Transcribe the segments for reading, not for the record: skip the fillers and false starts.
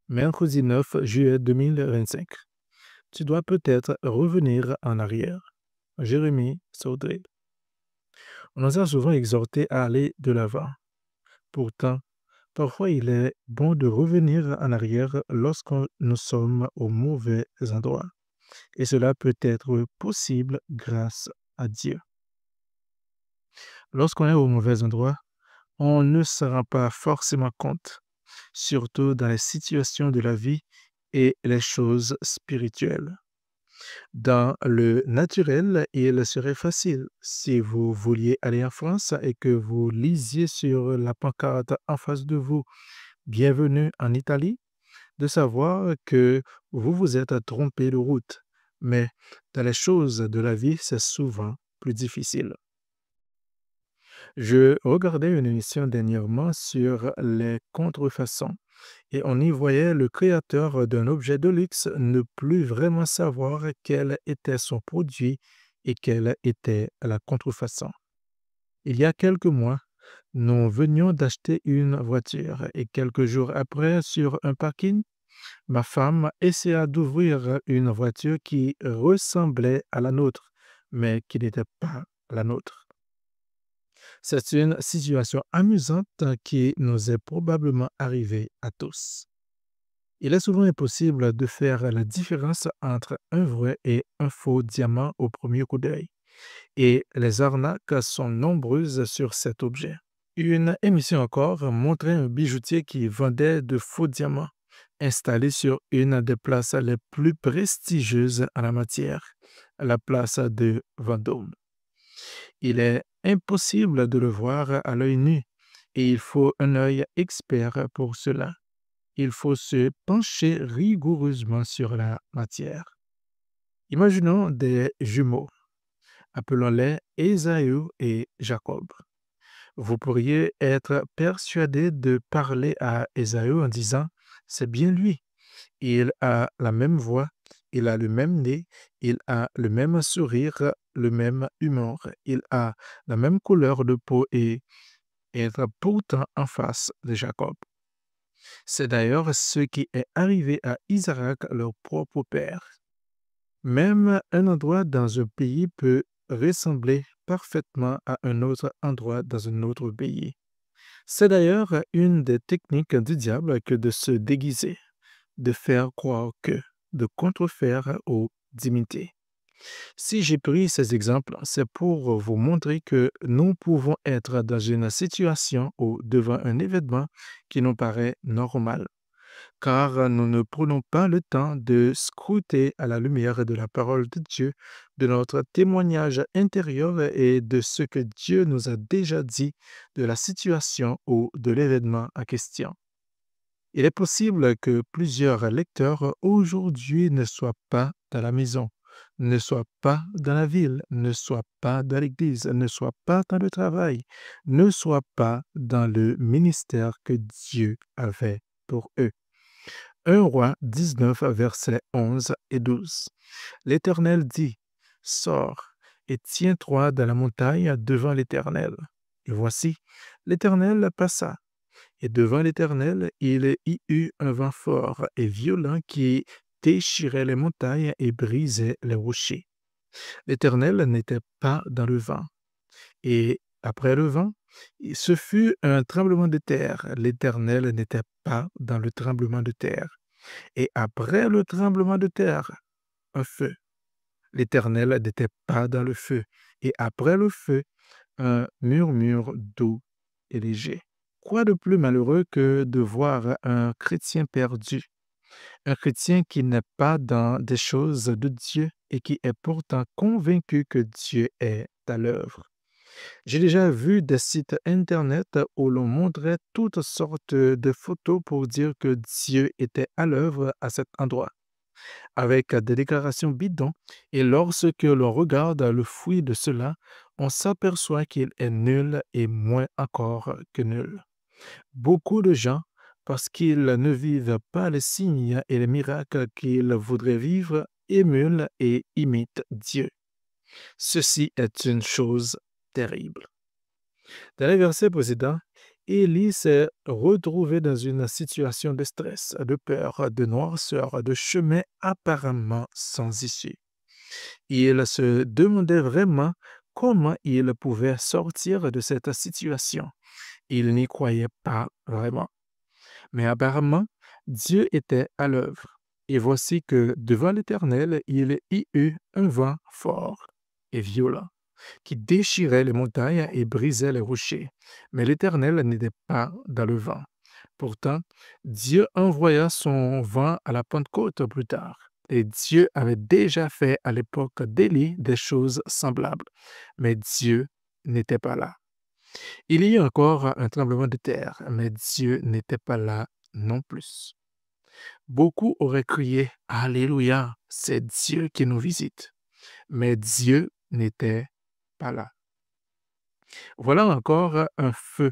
Mercredi 9 juillet 2025. Tu dois peut-être revenir en arrière. Jérémie Saudré. On nous a souvent exhortés à aller de l'avant. Pourtant, parfois il est bon de revenir en arrière lorsque nous sommes au mauvais endroit. Et cela peut être possible grâce à Dieu. Lorsqu'on est au mauvais endroit, on ne se rend pas forcément compte, surtout dans les situations de la vie et les choses spirituelles. Dans le naturel, il serait facile, si vous vouliez aller en France et que vous lisiez sur la pancarte en face de vous «Bienvenue en Italie», de savoir que vous vous êtes trompé de route. Mais dans les choses de la vie, c'est souvent plus difficile. Je regardais une émission dernièrement sur les contrefaçons et on y voyait le créateur d'un objet de luxe ne plus vraiment savoir quel était son produit et quelle était la contrefaçon. Il y a quelques mois, nous venions d'acheter une voiture et quelques jours après, sur un parking, ma femme essaya d'ouvrir une voiture qui ressemblait à la nôtre, mais qui n'était pas la nôtre. C'est une situation amusante qui nous est probablement arrivée à tous. Il est souvent impossible de faire la différence entre un vrai et un faux diamant au premier coup d'œil, et les arnaques sont nombreuses sur cet objet. Une émission encore montrait un bijoutier qui vendait de faux diamants, installé sur une des places les plus prestigieuses en la matière, la place de Vendôme. Il est impossible de le voir à l'œil nu et il faut un œil expert pour cela. Il faut se pencher rigoureusement sur la matière. Imaginons des jumeaux, appelons-les Ésaü et Jacob. Vous pourriez être persuadé de parler à Ésaü en disant: «C'est bien lui, il a la même voix, il a le même nez, il a le même sourire, le même humour, il a la même couleur de peau» et être pourtant en face de Jacob. C'est d'ailleurs ce qui est arrivé à Isaac, leur propre père. Même un endroit dans un pays peut ressembler parfaitement à un autre endroit dans un autre pays. C'est d'ailleurs une des techniques du diable que de se déguiser, de faire croire que, de contrefaire ou d'imiter. Si j'ai pris ces exemples, c'est pour vous montrer que nous pouvons être dans une situation ou devant un événement qui nous paraît normal, car nous ne prenons pas le temps de scruter à la lumière de la parole de Dieu, de notre témoignage intérieur et de ce que Dieu nous a déjà dit de la situation ou de l'événement en question. Il est possible que plusieurs lecteurs aujourd'hui ne soient pas dans la maison, ne soient pas dans la ville, ne soient pas dans l'église, ne soient pas dans le travail, ne soient pas dans le ministère que Dieu avait pour eux. 1 Roi 19, versets 11 et 12. L'Éternel dit: «Sors et tiens-toi dans la montagne devant l'Éternel.» Et voici, l'Éternel passa. Et devant l'Éternel, il y eut un vent fort et violent qui déchirait les montagnes et brisait les rochers. L'Éternel n'était pas dans le vent. Et après le vent, ce fut un tremblement de terre. L'Éternel n'était pas dans le tremblement de terre. Et après le tremblement de terre, un feu. L'Éternel n'était pas dans le feu. Et après le feu, un murmure doux et léger. Quoi de plus malheureux que de voir un chrétien perdu, un chrétien qui n'est pas dans des choses de Dieu et qui est pourtant convaincu que Dieu est à l'œuvre. J'ai déjà vu des sites Internet où l'on montrait toutes sortes de photos pour dire que Dieu était à l'œuvre à cet endroit, avec des déclarations bidons, et lorsque l'on regarde le fruit de cela, on s'aperçoit qu'il est nul et moins encore que nul. Beaucoup de gens, parce qu'ils ne vivent pas les signes et les miracles qu'ils voudraient vivre, émulent et imitent Dieu. Ceci est une chose terrible. Dans les versets précédents, Élie s'est retrouvé dans une situation de stress, de peur, de noirceur, de chemin apparemment sans issue. Il se demandait vraiment comment il pouvait sortir de cette situation. Il n'y croyait pas vraiment. Mais apparemment, Dieu était à l'œuvre. Et voici que devant l'Éternel, il y eut un vent fort et violent qui déchirait les montagnes et brisait les rochers. Mais l'Éternel n'était pas dans le vent. Pourtant, Dieu envoya son vent à la Pentecôte plus tard. Et Dieu avait déjà fait à l'époque d'Élie des choses semblables. Mais Dieu n'était pas là. Il y eut encore un tremblement de terre, mais Dieu n'était pas là non plus. Beaucoup auraient crié Alléluia, c'est Dieu qui nous visite. Mais Dieu n'était pas là. Voilà encore un feu.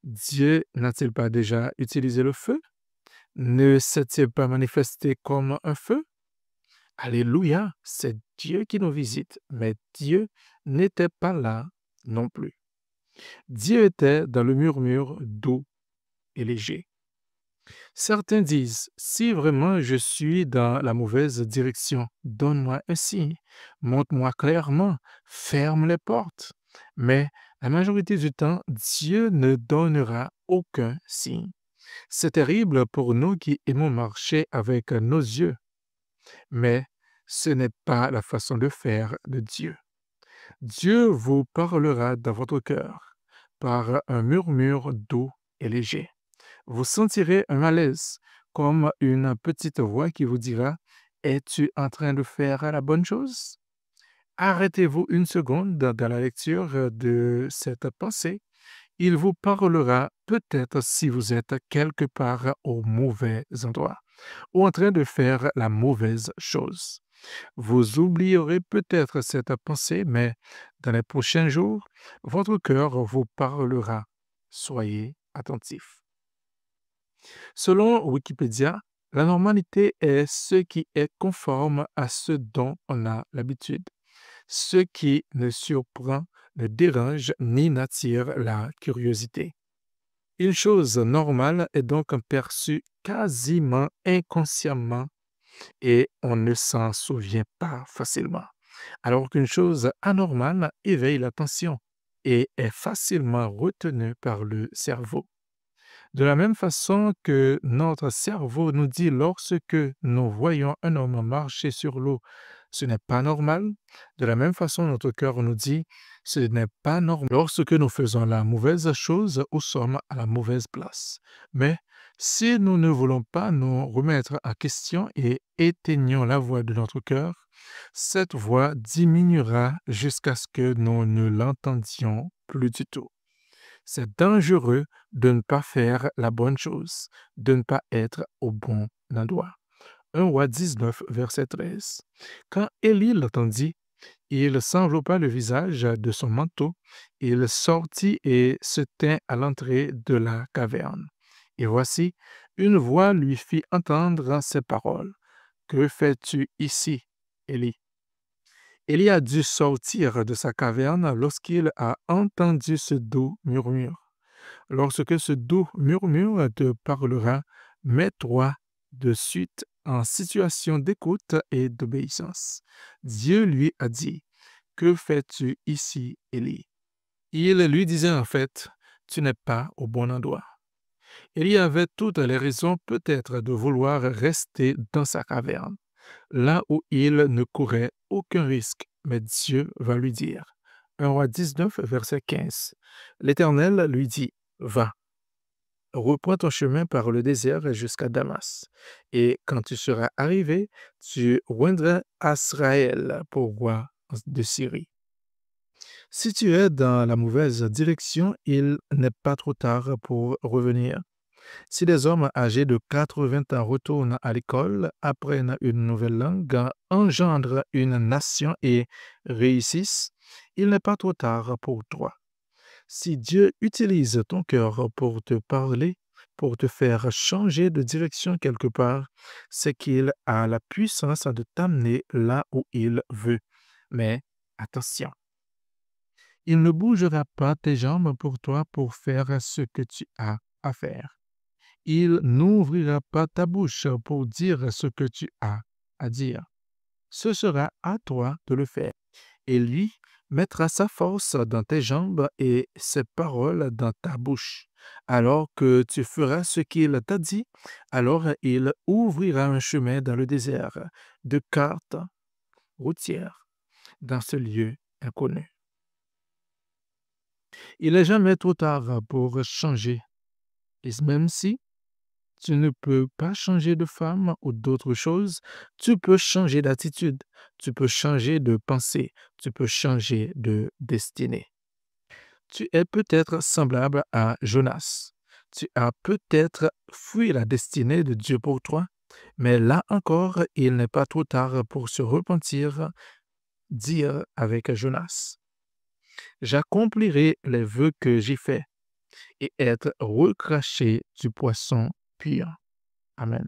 Dieu n'a-t-il pas déjà utilisé le feu? Ne s'est-il pas manifesté comme un feu? Alléluia, c'est Dieu qui nous visite, mais Dieu n'était pas là non plus. Dieu était dans le murmure doux et léger. Certains disent, si vraiment je suis dans la mauvaise direction, donne-moi un signe, montre-moi clairement, ferme les portes. Mais la majorité du temps, Dieu ne donnera aucun signe. C'est terrible pour nous qui aimons marcher avec nos yeux, mais ce n'est pas la façon de faire de Dieu. Dieu vous parlera dans votre cœur par un murmure doux et léger. Vous sentirez un malaise, comme une petite voix qui vous dira, es-tu en train de faire la bonne chose? Arrêtez-vous une seconde dans la lecture de cette pensée. Il vous parlera peut-être si vous êtes quelque part au mauvais endroit ou en train de faire la mauvaise chose. Vous oublierez peut-être cette pensée, mais dans les prochains jours, votre cœur vous parlera. Soyez attentifs. Selon Wikipédia, la normalité est ce qui est conforme à ce dont on a l'habitude, ce qui ne surprend, ne dérange ni n'attire la curiosité. Une chose normale est donc perçue quasiment inconsciemment et on ne s'en souvient pas facilement, alors qu'une chose anormale éveille l'attention et est facilement retenue par le cerveau. De la même façon que notre cerveau nous dit lorsque nous voyons un homme marcher sur l'eau, ce n'est pas normal, de la même façon notre cœur nous dit, ce n'est pas normal lorsque nous faisons la mauvaise chose ou sommes à la mauvaise place. Mais si nous ne voulons pas nous remettre en question et éteignons la voix de notre cœur, cette voix diminuera jusqu'à ce que nous ne l'entendions plus du tout. C'est dangereux de ne pas faire la bonne chose, de ne pas être au bon endroit. 1 Roi 19, verset 13. Quand Élie l'entendit, il s'enveloppa le visage de son manteau, il sortit et se tint à l'entrée de la caverne. Et voici, une voix lui fit entendre ces paroles. Que fais-tu ici, Élie? Élie a dû sortir de sa caverne lorsqu'il a entendu ce doux murmure. Lorsque ce doux murmure te parlera, mets-toi de suite en situation d'écoute et d'obéissance. Dieu lui a dit, que fais-tu ici, Élie? Il lui disait en fait, tu n'es pas au bon endroit. Élie avait toutes les raisons peut-être de vouloir rester dans sa caverne, là où il ne courait aucun risque, mais Dieu va lui dire. 1 Roi 19, verset 15. L'Éternel lui dit, va. Reprends ton chemin par le désert jusqu'à Damas. Et quand tu seras arrivé, tu oindras Asraël pour roi de Syrie. Si tu es dans la mauvaise direction, il n'est pas trop tard pour revenir. Si des hommes âgés de 80 ans retournent à l'école, apprennent une nouvelle langue, engendrent une nation et réussissent, il n'est pas trop tard pour toi. Si Dieu utilise ton cœur pour te parler, pour te faire changer de direction quelque part, c'est qu'il a la puissance de t'amener là où il veut. Mais attention, Il ne bougera pas tes jambes pour toi pour faire ce que tu as à faire. Il n'ouvrira pas ta bouche pour dire ce que tu as à dire. Ce sera à toi de le faire. Et lui mettra sa force dans tes jambes et ses paroles dans ta bouche. Alors que tu feras ce qu'il t'a dit, alors il ouvrira un chemin dans le désert de cartes routières dans ce lieu inconnu. Il n'est jamais trop tard pour changer. Et même si tu ne peux pas changer de femme ou d'autre chose, tu peux changer d'attitude, tu peux changer de pensée, tu peux changer de destinée. Tu es peut-être semblable à Jonas. Tu as peut-être fui la destinée de Dieu pour toi, mais là encore, il n'est pas trop tard pour se repentir, dire avec Jonas. J'accomplirai les vœux que j'ai faits et être recraché du poisson pur. Amen.